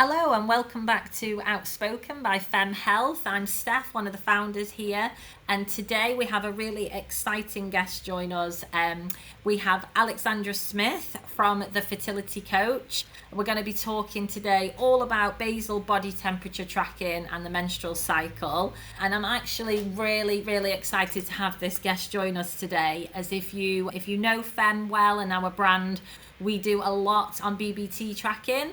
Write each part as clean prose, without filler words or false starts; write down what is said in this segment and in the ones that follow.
Hello and welcome back to Outspoken by Femme Health. I'm Steph, one of the founders here, and today we have a really exciting guest join us. We have Alexandria Smith from the Fertility Coach. We're going to be talking today all about basal body temperature tracking and the menstrual cycle. And I'm actually really excited to have this guest join us today, as if you know Femme well and our brand, we do a lot on BBT tracking.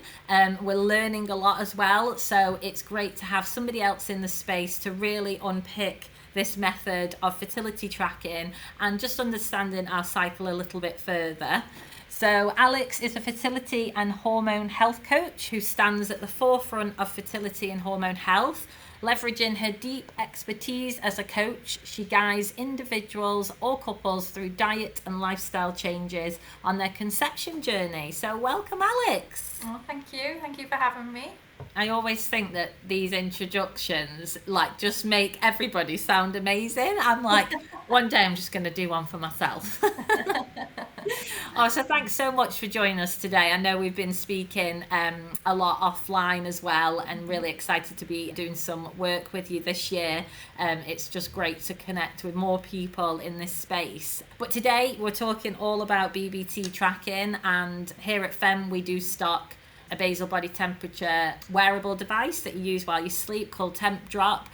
We're learning a lot as well. So it's great to have somebody else in the space to really unpick this method of fertility tracking and just understanding our cycle a little bit further. So Alex is a fertility and hormone health coach who stands at the forefront of fertility and hormone health. Leveraging her deep expertise as a coach, she guides individuals or couples through diet and lifestyle changes on their conception journey. So welcome, Alex. Oh, thank you. Thank you for having me. I always think that these introductions just make everybody sound amazing. I'm like, one day I'm just going to do one for myself. Oh, so thanks so much for joining us today. I know we've been speaking a lot offline as well, and really excited to be doing some work with you this year. It's just great to connect with more people in this space. But today we're talking all about BBT tracking, and here at Femme we do stock a basal body temperature wearable device that you use while you sleep called Tempdrop.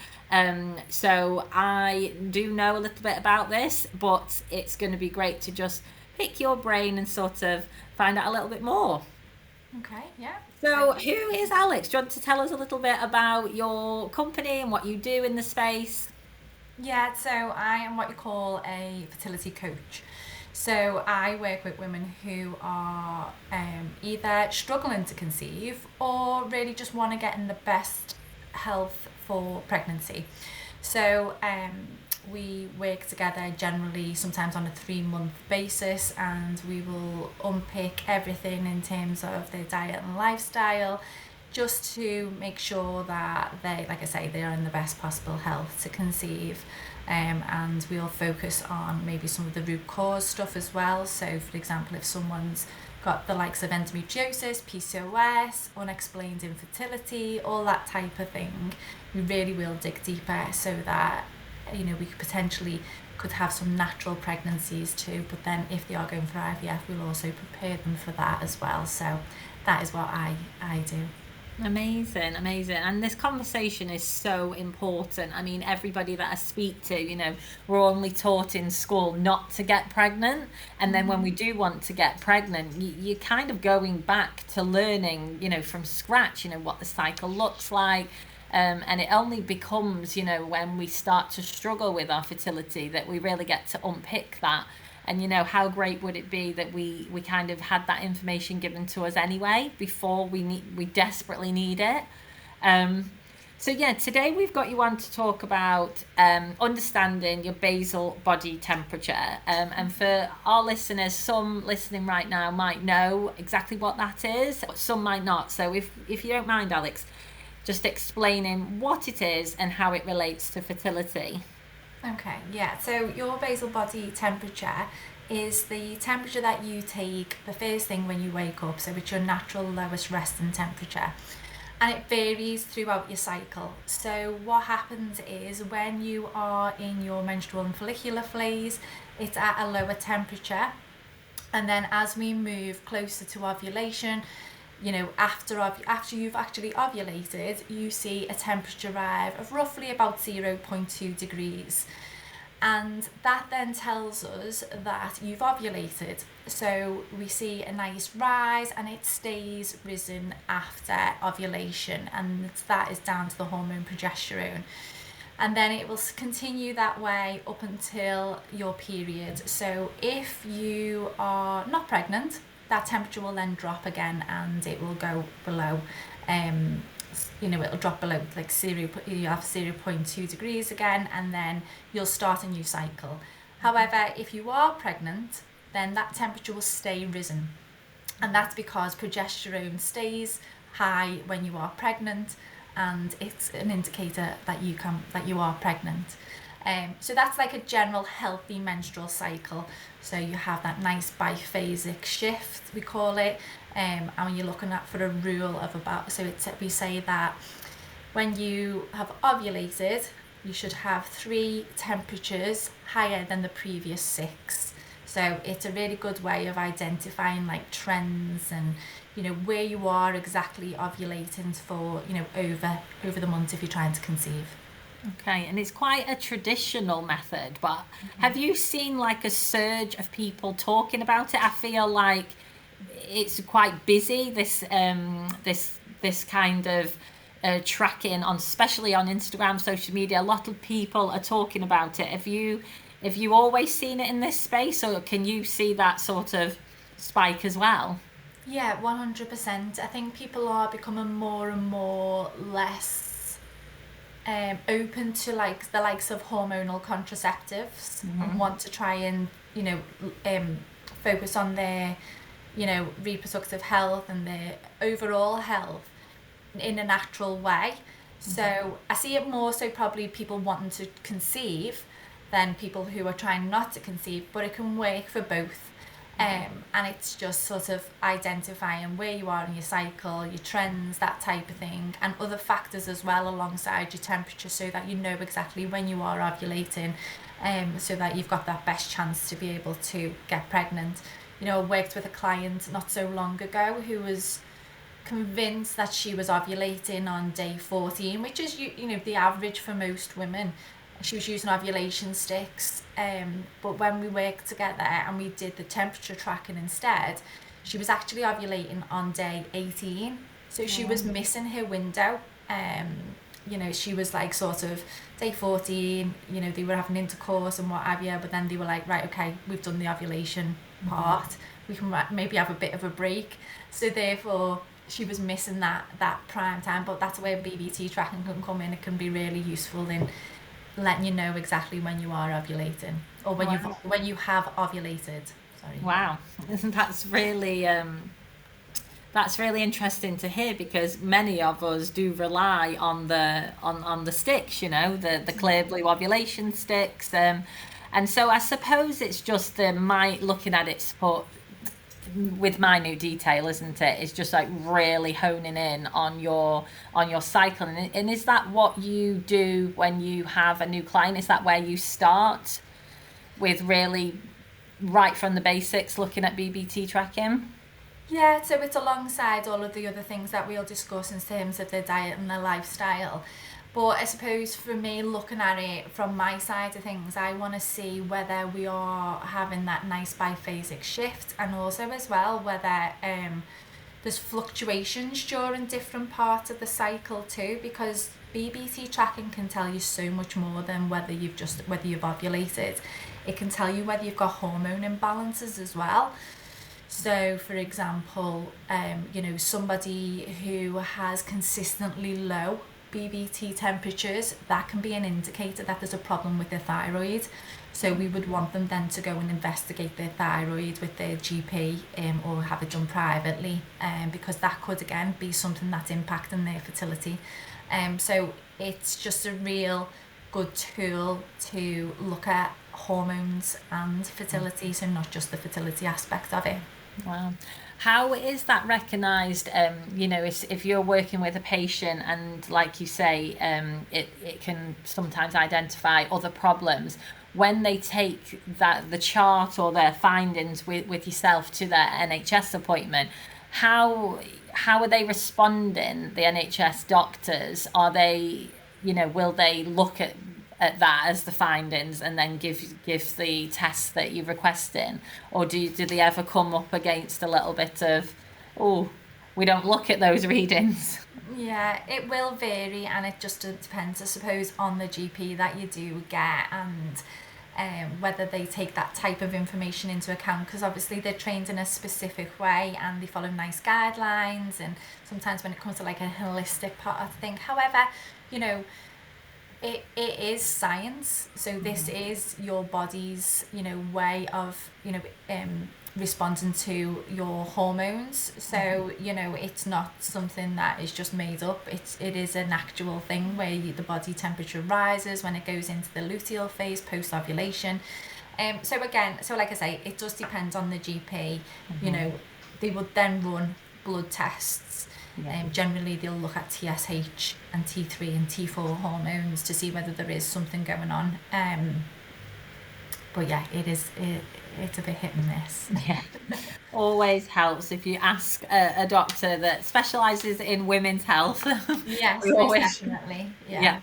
So I do know a little bit about this, but it's going to be great to just pick your brain and sort of find out a little bit more. Okay, yeah. So who is Alex? Do you want to tell us a little bit about your company and what you do in the space? Yeah, so I am what you call a fertility coach. So I work with women who are either struggling to conceive or really just want to get in the best health for pregnancy. So we work together generally sometimes on a 3-month basis, and we will unpick everything in terms of their diet and lifestyle, just to make sure that they, like I say, they are in the best possible health to conceive. And we'll focus on maybe some of the root cause stuff as well. So for example, if someone's got the likes of endometriosis, PCOS, unexplained infertility, all that type of thing, we really will dig deeper so that we could have some natural pregnancies too. But then if they are going for IVF, we'll also prepare them for that as well. So that is what I do. Amazing. And this conversation is so important. I mean, everybody that I speak to, we're only taught in school not to get pregnant. And then when we do want to get pregnant, you're kind of going back to learning, from scratch, what the cycle looks like. And it only becomes, when we start to struggle with our fertility that we really get to unpick that. And, how great would it be that we kind of had that information given to us anyway before we desperately need it. So yeah, today we've got you on to talk about understanding your basal body temperature. And for our listeners, some listening right now might know exactly what that is, but some might not. So if you don't mind, Alex, just explaining what it is and how it relates to fertility. Okay, yeah. So your basal body temperature is the temperature that you take the first thing when you wake up. So it's your natural lowest resting temperature. And it varies throughout your cycle. So what happens is when you are in your menstrual and follicular phase, it's at a lower temperature. And then as we move closer to ovulation, after you've actually ovulated, you see a temperature rise of roughly about 0.2 degrees. And that then tells us that you've ovulated. So we see a nice rise, and it stays risen after ovulation. And that is down to the hormone progesterone. And then it will continue that way up until your period. So if you are not pregnant, that temperature will then drop again, and it will go below, it'll drop below like you have 0.2 degrees again, and then you'll start a new cycle. However, if you are pregnant, then that temperature will stay risen. And that's because progesterone stays high when you are pregnant, and it's an indicator that you are pregnant. So that's like a general healthy menstrual cycle. So you have that nice biphasic shift, we call it, And you're looking at for a rule of about, so we say that when you have ovulated, you should have 3 temperatures higher than the previous 6. So it's a really good way of identifying like trends and, you know, where you are exactly ovulating for, you know, over the month if you're trying to conceive. Okay, and it's quite a traditional method, but have you seen like a surge of people talking about it? I feel like it's quite busy, this kind of tracking on, especially on Instagram, social media. A lot of people are talking about it. Have you always seen it in this space, or can you see that sort of spike as well? Yeah, 100%. I think people are becoming more and more less open to like the likes of hormonal contraceptives and want to try and, you know, focus on their, you know, reproductive health and their overall health in a natural way. So I see it more so probably people wanting to conceive than people who are trying not to conceive, but it can work for both. And it's just sort of identifying where you are in your cycle, your trends, that type of thing, and other factors as well alongside your temperature, so that you know exactly when you are ovulating, so that you've got that best chance to be able to get pregnant. You know, I worked with a client not so long ago who was convinced that she was ovulating on day 14, which is, you know, the average for most women. She was using ovulation sticks, but when we worked together and we did the temperature tracking instead, she was actually ovulating on day 18. So she was missing her window. You know, she was like sort of day 14, you know, they were having intercourse and what have you, but then they were like, right, okay, we've done the ovulation part, we can maybe have a bit of a break. So therefore, she was missing that prime time. But that's where BBT tracking can come in. It can be really useful in letting you know exactly when you are ovulating, or when you have ovulated. Sorry. Wow, that's really interesting to hear, because many of us do rely on the sticks, you know, the clear blue ovulation sticks, and so I suppose it's just looking at it with minute detail, isn't it? It's just like really honing in on your cycle. And is that what you do when you have a new client? Is that where you start with, really right from the basics, looking at BBT tracking? Yeah, so it's alongside all of the other things that we'll discuss in terms of their diet and their lifestyle. But I suppose for me, looking at it from my side of things, I want to see whether we are having that nice biphasic shift, and also as well whether there's fluctuations during different parts of the cycle too, because BBT tracking can tell you so much more than whether you've ovulated. It can tell you whether you've got hormone imbalances as well. So, for example, you know, somebody who has consistently low BBT temperatures, that can be an indicator that there's a problem with their thyroid. So we would want them then to go and investigate their thyroid with their GP, or have it done privately, because that could again be something that's impacting their fertility. So it's just a real good tool to look at hormones and fertility, so not just the fertility aspect of it. Wow. How is that recognised? You know, if you're working with a patient and, like you say, it can sometimes identify other problems. When they take the chart or their findings with yourself to their NHS appointment, how are they responding? The NHS doctors, are they, you know, will they look at that as the findings and then give the tests that you're requesting, or do they ever come up against a little bit of, oh, we don't look at those readings? Yeah, it will vary, and it just depends, I suppose, on the GP that you do get, and whether they take that type of information into account, because obviously they're trained in a specific way and they follow nice guidelines, and sometimes when it comes to like a holistic part of the thing. However, you know, it is science, so this is your body's, you know, way of, you know, responding to your hormones. So, you know, it's not something that is just made up. It is an actual thing where the body temperature rises when it goes into the luteal phase post ovulation. So like I say, it does depend on the GP, you know, they would then run blood tests. Yeah. Generally they'll look at TSH and T3 and T4 hormones to see whether there is something going on. But yeah, it's a bit hit and miss. Yeah. Always helps if you ask a doctor that specialises in women's health. Yes, We most always- definitely. Yeah.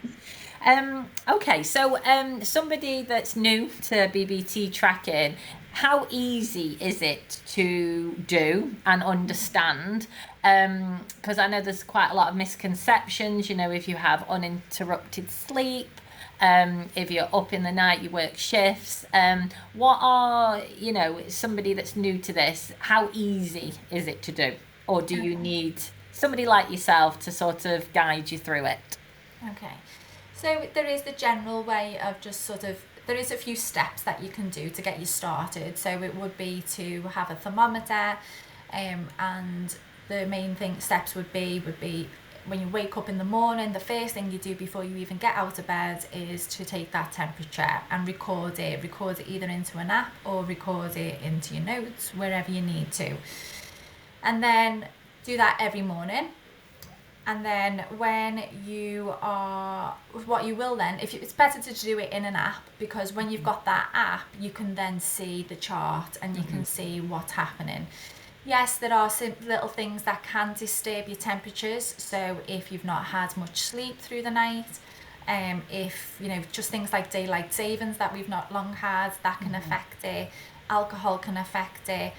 Okay, so somebody that's new to BBT tracking, how easy is it to do and understand? Because I know there's quite a lot of misconceptions, you know, if you have uninterrupted sleep, if you're up in the night, you work shifts. What are, you know, somebody that's new to this, how easy is it to do? Or do you need somebody like yourself to sort of guide you through it? Okay. So there is the general way of just sort of, there is a few steps that you can do to get you started. So it would be to have a thermometer, and the main steps would be when you wake up in the morning, the first thing you do before you even get out of bed is to take that temperature and record it either into an app or record it into your notes, wherever you need to. And then do that every morning. And then when you are, what you will then, it's better to do it in an app, because when you've got that app, you can then see the chart and you can see what's happening. Yes, there are some little things that can disturb your temperatures. So if you've not had much sleep through the night, if, you know, just things like daylight savings that we've not long had, that can affect it. Alcohol can affect it.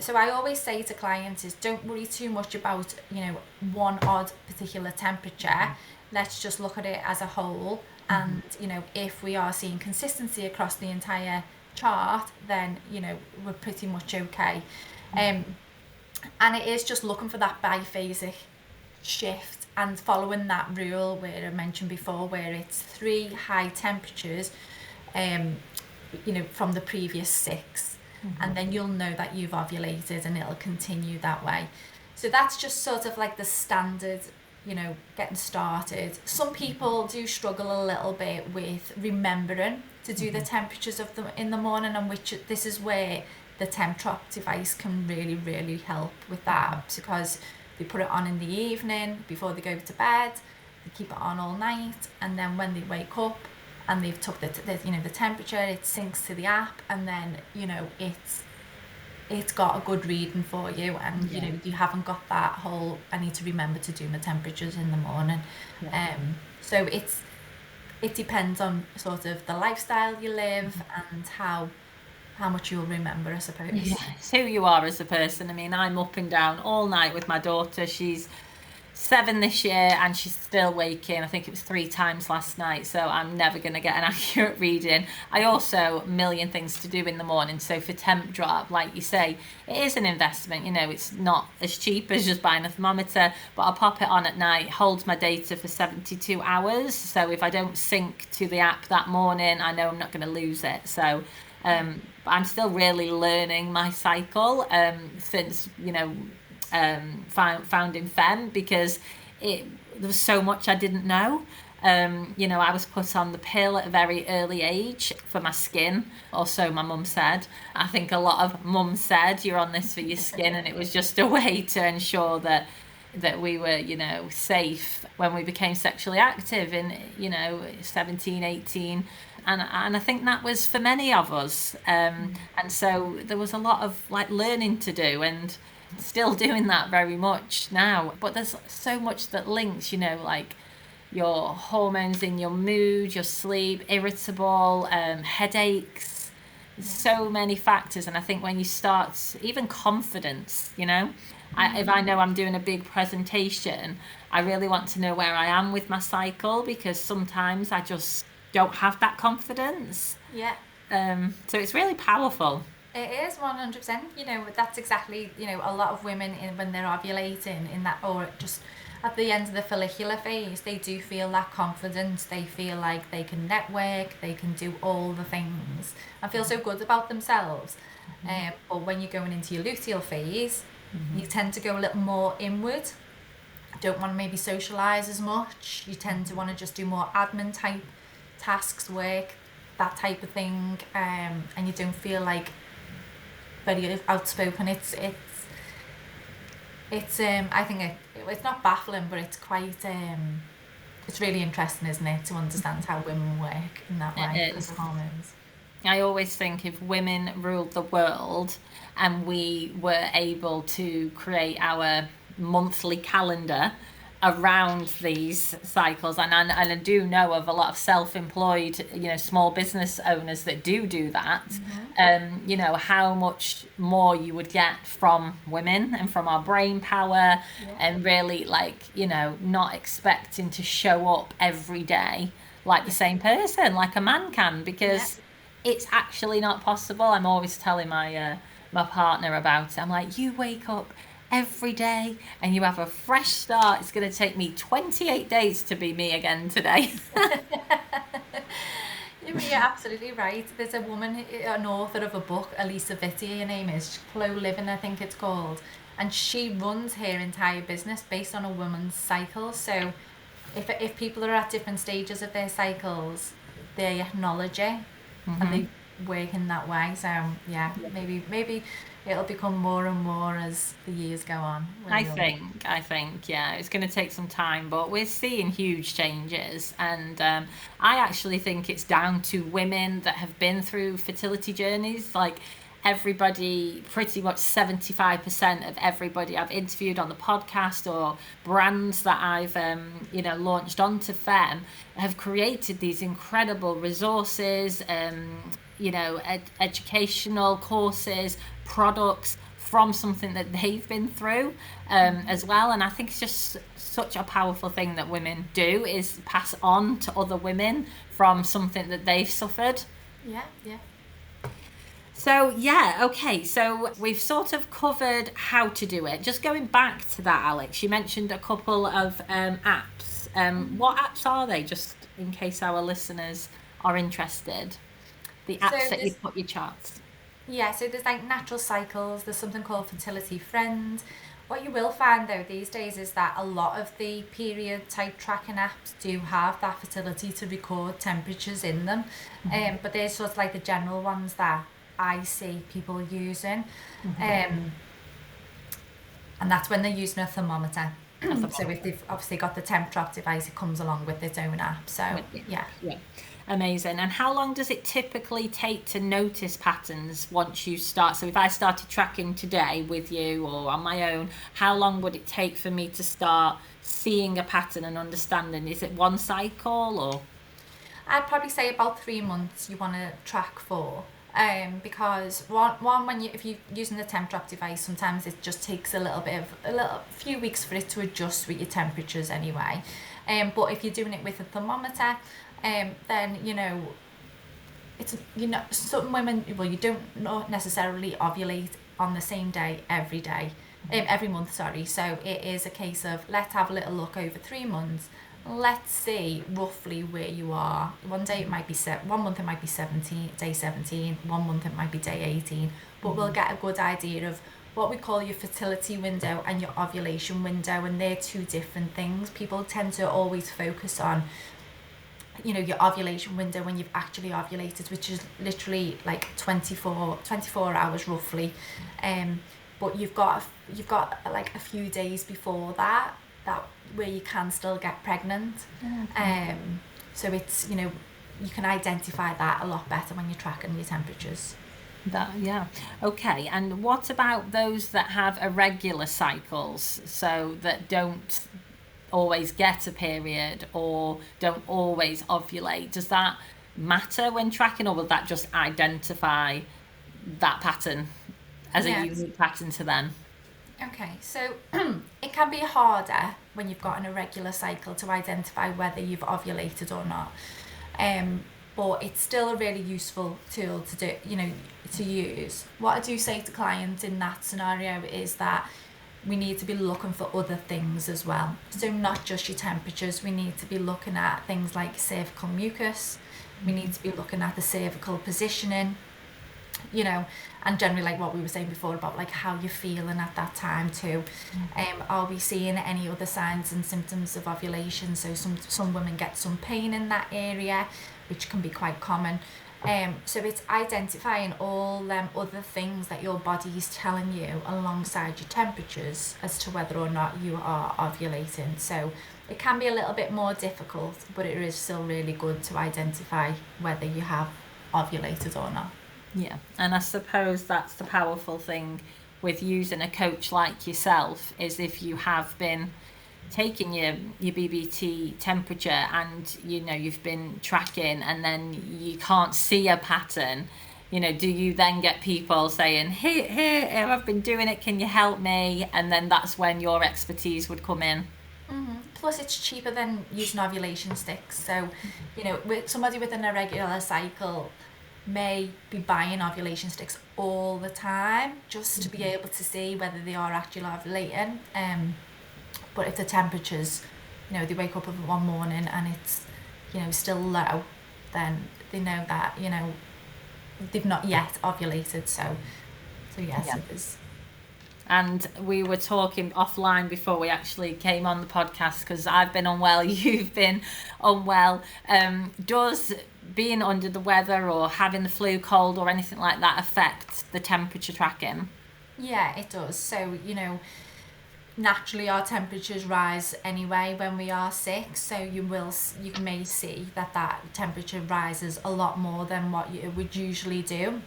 So I always say to clients is don't worry too much about, you know, one odd particular temperature. Let's just look at it as a whole. And, you know, if we are seeing consistency across the entire chart, then, you know, we're pretty much okay. And it is just looking for that biphasic shift and following that rule where I mentioned before, where it's 3 high temperatures, you know, from the previous 6. And then you'll know that you've ovulated and it'll continue that way. So that's just sort of like the standard, you know, getting started. Some people do struggle a little bit with remembering to do the temperatures of them in the morning, and which this is where the Tempdrop device can really, really help with that, because they put it on in the evening before they go to bed, they keep it on all night, and then when they wake up and they've took the you know, the temperature, it syncs to the app, and then, you know, it's got a good reading for you, and you know, you haven't got that whole I need to remember to do my temperatures in the morning. So it depends on sort of the lifestyle you live and how much you'll remember, I suppose. Yeah, it's who you are as a person. I mean, I'm up and down all night with my daughter. She's 7 this year and she's still waking. I think it was 3 times last night, so I'm never going to get an accurate reading. I also a million things to do in the morning, so for Tempdrop, like you say, it is an investment. You know, it's not as cheap as just buying a thermometer, but I'll pop it on at night, holds my data for 72 hours, so if I don't sync to the app that morning, I know I'm not going to lose it. So but I'm still really learning my cycle since, you know, founding Femme, because there was so much I didn't know. You know, I was put on the pill at a very early age for my skin, or so my mum said. I think a lot of mums said you're on this for your skin, and it was just a way to ensure that we were, you know, safe when we became sexually active in, you know, 17, 18. And I think that was for many of us. And so there was a lot of like learning to do, and still doing that very much now. But there's so much that links, you know, like your hormones in your mood, your sleep, irritable, headaches, so many factors. And I think when you start, even confidence, you know, if I know I'm doing a big presentation, I really want to know where I am with my cycle, because sometimes I just don't have that confidence. Yeah. So it's really powerful. It is 100%. You know, that's exactly, you know, a lot of women when they're ovulating in that, or just at the end of the follicular phase, they do feel that confidence. They feel like they can network, they can do all the things and feel so good about themselves. But when you're going into your luteal phase, you tend to go a little more inward. Don't want to maybe socialise as much. You tend to want to just do more admin type tasks, work, that type of thing, and you don't feel like very outspoken. It's I think it's not baffling, but it's quite it's really interesting, isn't it, to understand how women work in that way It because of is. hormones. I always think if women ruled the world and we were able to create our monthly calendar around these cycles, and I do know of a lot of self-employed, small business owners that do that. How much more you would get from women and from our brain power, Yeah. and really, not expecting to show up every day like the same person like a man can, Yeah. because it's actually not possible. I'm always telling my partner about it. I'm like, you wake up every day and you have a fresh start. It's going to take me 28 days to be me again today. You're absolutely right. There's a woman, an author of a book, Elisa Vitti, her name is, Flow Living, I think it's called, and she runs her entire business based on a woman's cycle. So if people are at different stages of their cycles, they acknowledge it and they work in that way. So yeah, maybe it'll become more and more as the years go on. I think, yeah, it's going to take some time, but we're seeing huge changes. And I actually think it's down to women that have been through fertility journeys. Like, everybody, pretty much 75% of everybody I've interviewed on the podcast or brands that I've, launched onto Femme, have created these incredible resources, educational courses, products from something that they've been through, as well. And I think it's just such a powerful thing that women do, is pass on to other women from something that they've suffered. Yeah. So yeah, okay, so we've sort of covered how to do it. Just going back to that, Alex, you mentioned a couple of apps. What apps are they, just in case our listeners are interested? The apps that you put your charts. Yeah, so there's like natural cycles, there's something called Fertility Friend. What you will find though these days is that a lot of the period type tracking apps do have that fertility to record temperatures in them. But there's sort of like the general ones that I see people using. And that's when they're using a thermometer. So if they've obviously got the Tempdrop device, it comes along with its own app. So yeah. Amazing. And how long does it typically take to notice patterns once you start? So if I started tracking today with you or on my own, how long would it take for me to start seeing a pattern and understanding? Is it one cycle or? I'd probably say about 3 months you want to track for. Because if you're using the Tempdrop device, sometimes it just takes a few weeks for it to adjust with your temperatures anyway. But if you're doing it with a thermometer, then it's some women, well, you don't not necessarily ovulate on the same day every month, sorry. So it is a case of, let's have a little look over 3 months. Let's see roughly where you are. One day it might be 1 month, it might be day 17, 1 month it might be day 18, but we'll get a good idea of what we call your fertility window and your ovulation window, and they're two different things. People tend to always focus on your ovulation window when you've actually ovulated, which is literally like 24 hours roughly, but you've got like a few days before that where you can still get pregnant. So it's you can identify that a lot better when you're tracking your temperatures. Okay. And what about those that have irregular cycles, so that don't always get a period or don't always ovulate? Does that matter when tracking, or will that just identify that pattern as a unique pattern to them? Okay, so it can be harder when you've got an irregular cycle to identify whether you've ovulated or not. But it's still a really useful tool to do, to use. What I do say to clients in that scenario is that we need to be looking for other things as well. So not just your temperatures, we need to be looking at things like cervical mucus, we need to be looking at the cervical positioning, and generally like what we were saying before about like how you're feeling at that time too. Are we seeing any other signs and symptoms of ovulation? So some women get some pain in that area, which can be quite common. So it's identifying all them other things that your body is telling you alongside your temperatures as to whether or not you are ovulating. So it can be a little bit more difficult, but it is still really good to identify whether you have ovulated or not. Yeah, and I suppose that's the powerful thing with using a coach like yourself, is if you have been taking your BBT temperature and you've been tracking and then you can't see a pattern, do you then get people saying, here, I've been doing it, can you help me? And then that's when your expertise would come in. Plus it's cheaper than using ovulation sticks. So with somebody with an irregular cycle may be buying ovulation sticks all the time just to be able to see whether they are actually ovulating. But if the temperatures, they wake up one morning and it's, still low, then they know that, they've not yet ovulated. So yes, yeah. It is. And we were talking offline before we actually came on the podcast, because I've been unwell, you've been unwell. Does being under the weather or having the flu, cold or anything like that affect the temperature tracking? Yeah, it does. So, naturally our temperatures rise anyway when we are sick, so you may see that temperature rises a lot more than what you would usually do.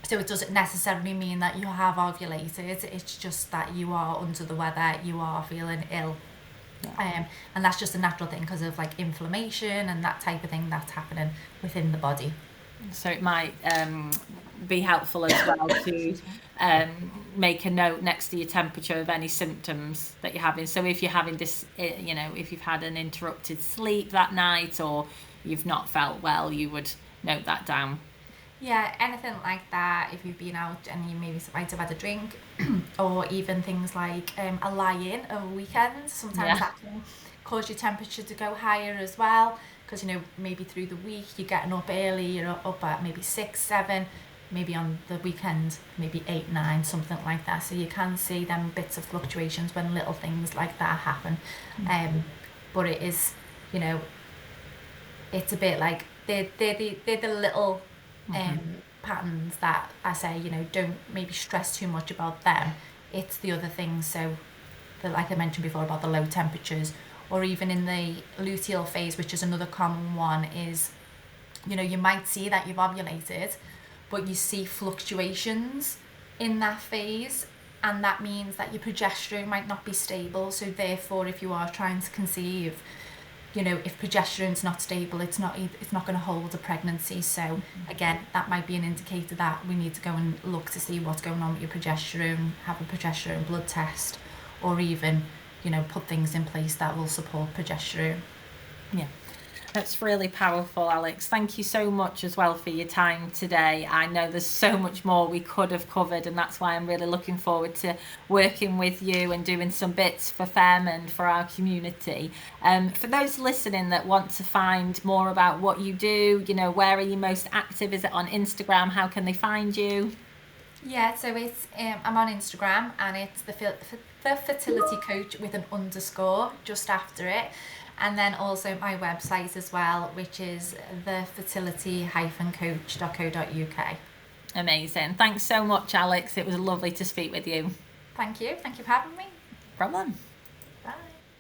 So it doesn't necessarily mean that you have ovulated, it's just that you are under the weather, you are feeling ill. Yeah. And that's just a natural thing because of like inflammation and that type of thing that's happening within the body. So it might be helpful as well to make a note next to your temperature of any symptoms that you're having. So if you're having this, if you've had an interrupted sleep that night or you've not felt well, you would note that down. Yeah, anything like that. If you've been out and you maybe might have had a drink, or even things like a lie-in over weekends. Sometimes that can cause your temperature to go higher as well. Because maybe through the week you're getting up early, you're up at maybe 6, 7, maybe on the weekend maybe 8, 9, something like that. So you can see them bits of fluctuations when little things like that happen. But it is, it's a bit like they're the little patterns that I say, don't maybe stress too much about them. It's the other things. So like I mentioned before about the low temperatures, or even in the luteal phase, which is another common one, is, you might see that you've ovulated, but you see fluctuations in that phase, and that means that your progesterone might not be stable. So therefore, if you are trying to conceive, if progesterone's not stable, it's not going to hold a pregnancy. So again, that might be an indicator that we need to go and look to see what's going on with your progesterone, have a progesterone blood test, or even put things in place that will support progesterone. Yeah, that's really powerful, Alex. Thank you so much as well for your time today. I know there's so much more we could have covered, and that's why I'm really looking forward to working with you and doing some bits for femme and for our community. For those listening that want to find more about what you do, where are you most active? Is it on Instagram? How can they find you? Yeah, so it's I'm on Instagram, and it's the fertility coach with an underscore just after it, and then also my website as well, which is thefertility-coach.co.uk. Amazing. Thanks so much, Alex. It was lovely to speak with you. Thank you for having me. No problem.